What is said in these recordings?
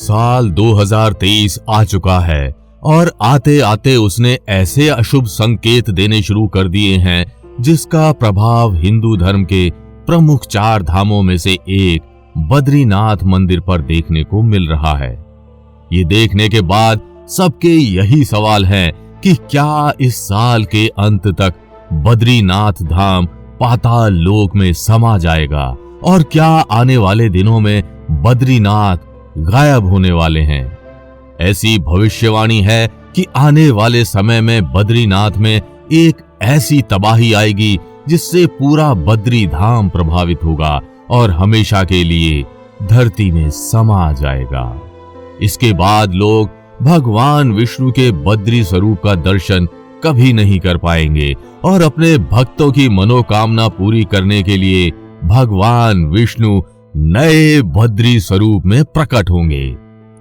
साल 2023 आ चुका है और आते आते उसने ऐसे अशुभ संकेत देने शुरू कर दिए हैं जिसका प्रभाव हिंदू धर्म के प्रमुख 4 धामों में से एक बद्रीनाथ मंदिर पर देखने को मिल रहा है। ये देखने के बाद सबके यही सवाल है कि क्या इस साल के अंत तक बद्रीनाथ धाम पाताल लोक में समा जाएगा और क्या आने वाले दिनों में बद्रीनाथ गायब होने वाले हैं। ऐसी भविष्यवाणी है कि आने वाले समय में बद्रीनाथ में एक ऐसी तबाही आएगी जिससे पूरा बद्री धाम प्रभावित होगा और हमेशा के लिए धरती में समा जाएगा। इसके बाद लोग भगवान विष्णु के बद्री स्वरूप का दर्शन कभी नहीं कर पाएंगे और अपने भक्तों की मनोकामना पूरी करने के लिए भगवान विष्णु नए बद्री स्वरूप में प्रकट होंगे।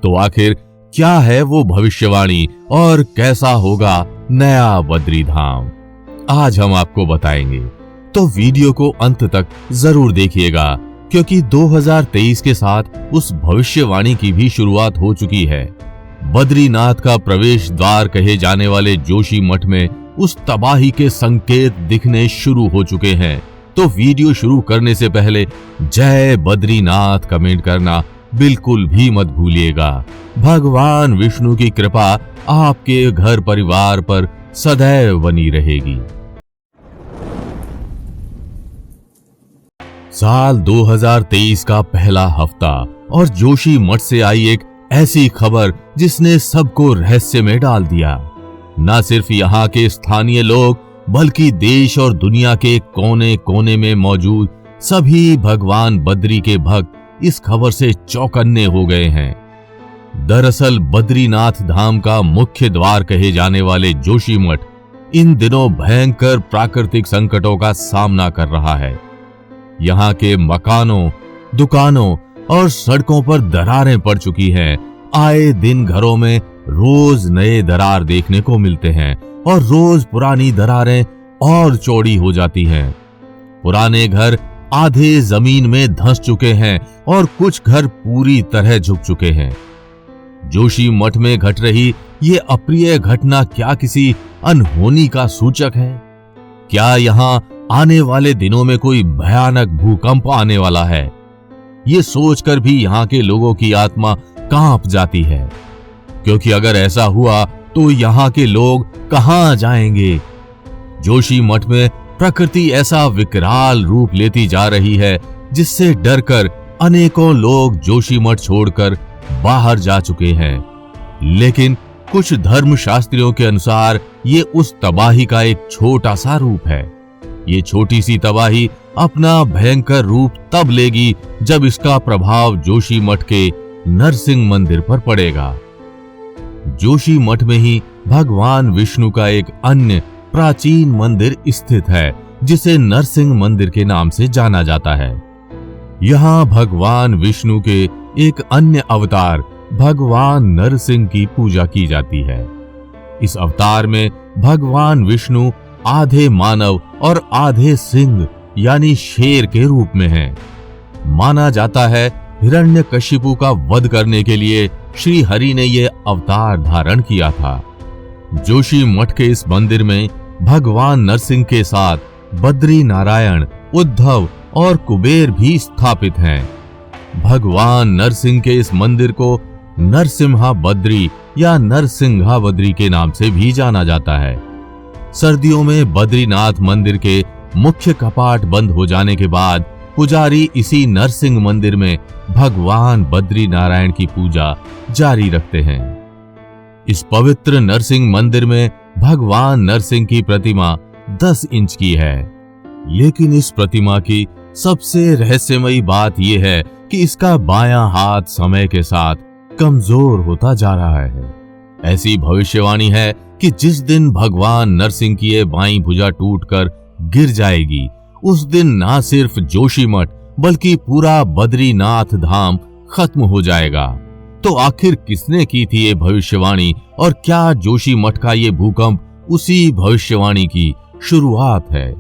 तो आखिर क्या है वो भविष्यवाणी और कैसा होगा नया बद्री धाम, आज हम आपको बताएंगे। तो वीडियो को अंत तक जरूर देखिएगा क्योंकि 2023 के साथ उस भविष्यवाणी की भी शुरुआत हो चुकी है। बद्रीनाथ का प्रवेश द्वार कहे जाने वाले जोशी मठ में उस तबाही के संकेत दिखने शुरू हो चुके हैं। तो वीडियो शुरू करने से पहले जय बद्रीनाथ कमेंट करना बिल्कुल भी मत भूलिएगा। भगवान विष्णु की कृपा आपके घर परिवार पर सदैव बनी रहेगी। साल 2023 का पहला हफ्ता और जोशी मठ से आई एक ऐसी खबर जिसने सबको रहस्य में डाल दिया। न सिर्फ यहाँ के स्थानीय लोग बल्कि देश और दुनिया के कोने कोने में मौजूद सभी भगवान बद्री के भक्त इस खबर से चौकन्ने हो गए हैं। दरअसल बद्रीनाथ धाम का मुख्य द्वार कहे जाने वाले जोशी मठ इन दिनों भयंकर प्राकृतिक संकटों का सामना कर रहा है। यहाँ के मकानों, दुकानों और सड़कों पर दरारें पड़ चुकी हैं। आए दिन घरों में रोज नए दरार देखने को मिलते हैं और रोज पुरानी दरारें और चौड़ी हो जाती हैं। पुराने घर आधे जमीन में धंस चुके हैं और कुछ घर पूरी तरह झुक चुके हैं। जोशी मठ में घट रही ये अप्रिय घटना क्या किसी अनहोनी का सूचक है? क्या यहाँ आने वाले दिनों में कोई भयानक भूकंप आने वाला है? ये सोचकर भी यहाँ के लोगों की आत्मा कांप जाती है, क्योंकि अगर ऐसा हुआ तो यहाँ के लोग कहां जाएंगे? जोशी मठ में प्रकृति ऐसा विकराल रूप लेती जा रही है जिससे डरकर अनेकों लोग जोशी मठ छोड़कर बाहर जा चुके हैं। लेकिन कुछ धर्मशास्त्रियों के अनुसार ये उस तबाही का एक छोटा सा रूप है। ये छोटी सी तबाही अपना भयंकर रूप तब लेगी जब इसका प्रभाव जोशी मठ के नरसिंह मंदिर पर पड़ेगा। जोशी मठ में ही भगवान विष्णु का एक अन्य प्राचीन मंदिर स्थित है जिसे नरसिंह मंदिर के नाम से जाना जाता है। यहाँ भगवान विष्णु के एक अन्य अवतार भगवान नरसिंह की पूजा की जाती है। इस अवतार में भगवान विष्णु आधे मानव और आधे सिंह यानी शेर के रूप में हैं। माना जाता है हिरण्यकशिपु का वध करने के लिए श्री हरि ने यह अवतार धारण किया था। जोशी मठ के इस मंदिर में भगवान नरसिंह के साथ बद्री नारायण, उद्धव और कुबेर भी स्थापित हैं। भगवान नरसिंह के इस मंदिर को नरसिम्हा बद्री या नरसिंहा बद्री के नाम से भी जाना जाता है। सर्दियों में बद्रीनाथ मंदिर के मुख्य कपाट बंद हो जाने के बाद पुजारी इसी नरसिंह मंदिर में भगवान बद्री नारायण की पूजा जारी रखते हैं। इस पवित्र नरसिंह मंदिर में भगवान नरसिंह की प्रतिमा 10 इंच की है। लेकिन इस प्रतिमा की सबसे रहस्यमयी बात यह है कि इसका बायां हाथ समय के साथ कमजोर होता जा रहा है। ऐसी भविष्यवाणी है कि जिस दिन भगवान नरसिंह की ये बाईं भुजा टूटकर गिर जाएगी, उस दिन ना सिर्फ जोशी मठ बल्कि पूरा बद्रीनाथ धाम खत्म हो जाएगा। तो आखिर किसने की थी ये भविष्यवाणी और क्या जोशी मठ का ये भूकंप उसी भविष्यवाणी की शुरुआत है?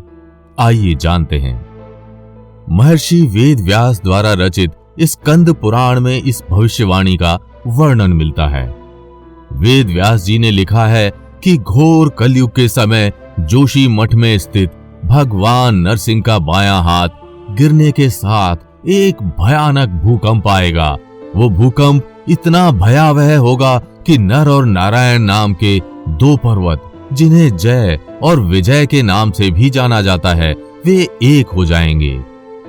आइए जानते हैं। महर्षि वेद व्यास द्वारा रचित इस स्कंद पुराण में इस भविष्यवाणी का वर्णन मिलता है। वेद व्यास जी ने लिखा है कि घोर कलयुग के समय जोशी मठ में स्थित भगवान नरसिंह का बायां हाथ गिरने के साथ एक भयानक भूकंप आएगा। वो भूकंप इतना भयावह होगा कि नर और नारायण नाम के दो पर्वत, जिन्हें जय और विजय के नाम से भी जाना जाता है, वे एक हो जाएंगे।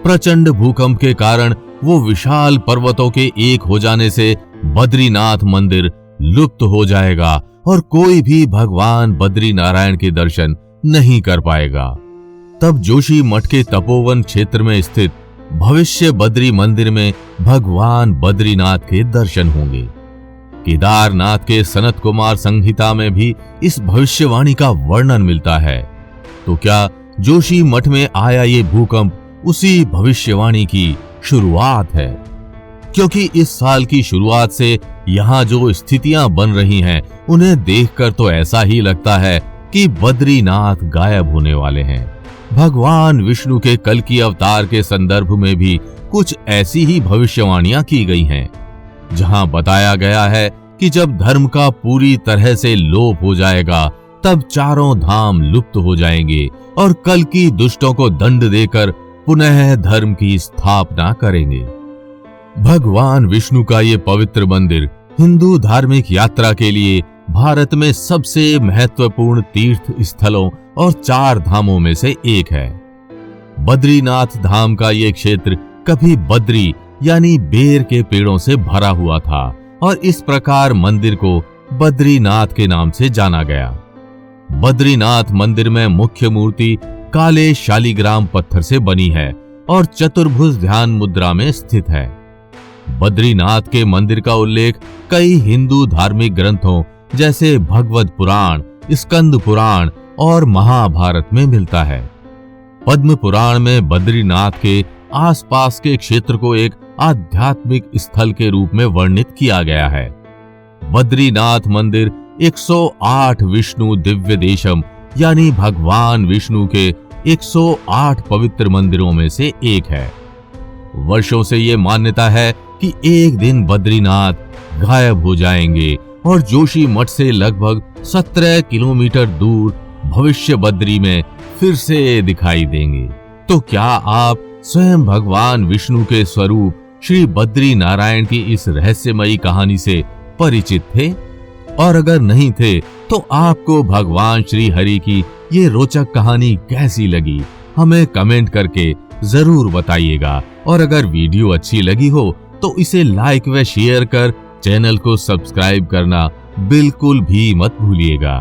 प्रचंड भूकंप के कारण वो विशाल पर्वतों के एक हो जाने से बद्रीनाथ मंदिर लुप्त हो जाएगा और कोई भी भगवान बद्री नारायण के दर्शन नहीं कर पाएगा। तब जोशी मठ के तपोवन क्षेत्र में स्थित भविष्य बद्री मंदिर में भगवान बद्रीनाथ के दर्शन होंगे। केदारनाथ के सनत कुमार संहिता में भी इस भविष्यवाणी का वर्णन मिलता है। तो क्या जोशी मठ में आया ये भूकंप उसी भविष्यवाणी की शुरुआत है? क्योंकि इस साल की शुरुआत से यहाँ जो स्थितियां बन रही हैं, उन्हें देखकर तो ऐसा ही लगता है कि बद्रीनाथ गायब होने वाले हैं। भगवान विष्णु के कल की अवतार के संदर्भ में भी कुछ ऐसी ही भविष्यवाणियां की गई हैं, जहां बताया गया है कि जब धर्म का पूरी तरह से लोप हो जाएगा, तब चारों धाम लुप्त हो जाएंगे और कल की दुष्टों को दंड देकर पुनः धर्म की स्थापना करेंगे। भगवान विष्णु का ये पवित्र मंदिर हिंदू धार्मिक यात्रा के लिए भारत में सबसे महत्वपूर्ण तीर्थ स्थलों और 4 धामों में से एक है। बद्रीनाथ धाम का ये क्षेत्र कभी बद्री यानी बेर के पेड़ों से भरा हुआ था और इस प्रकार मंदिर को बद्रीनाथ के नाम से जाना गया। बद्रीनाथ मंदिर में मुख्य मूर्ति काले शालिग्राम पत्थर से बनी है और चतुर्भुज ध्यान मुद्रा में स्थित है। बद्रीनाथ के मंदिर का उल्लेख कई हिंदू धार्मिक ग्रंथों जैसे भगवद पुराण, स्कंद पुराण और महाभारत में मिलता है। पद्म पुराण में बद्रीनाथ के आसपास के क्षेत्र को एक आध्यात्मिक स्थल के रूप में वर्णित किया गया है। बद्रीनाथ मंदिर 108 विष्णु दिव्य देशम यानी भगवान विष्णु के 108 पवित्र मंदिरों में से एक है। वर्षों से ये मान्यता है कि एक दिन बद्रीनाथ गायब हो जाएंगे और जोशी मठ से लगभग 17 किलोमीटर दूर भविष्य बद्री में फिर से दिखाई देंगे। तो क्या आप स्वयं भगवान विष्णु के स्वरूप श्री बद्री नारायण की इस रहस्यमयी कहानी से परिचित थे? और अगर नहीं थे तो आपको भगवान श्री हरि की ये रोचक कहानी कैसी लगी, हमें कमेंट करके जरूर बताइएगा। और अगर वीडियो अच्छी लगी हो तो इसे लाइक व शेयर कर चैनल को सब्सक्राइब करना बिल्कुल भी मत भूलिएगा।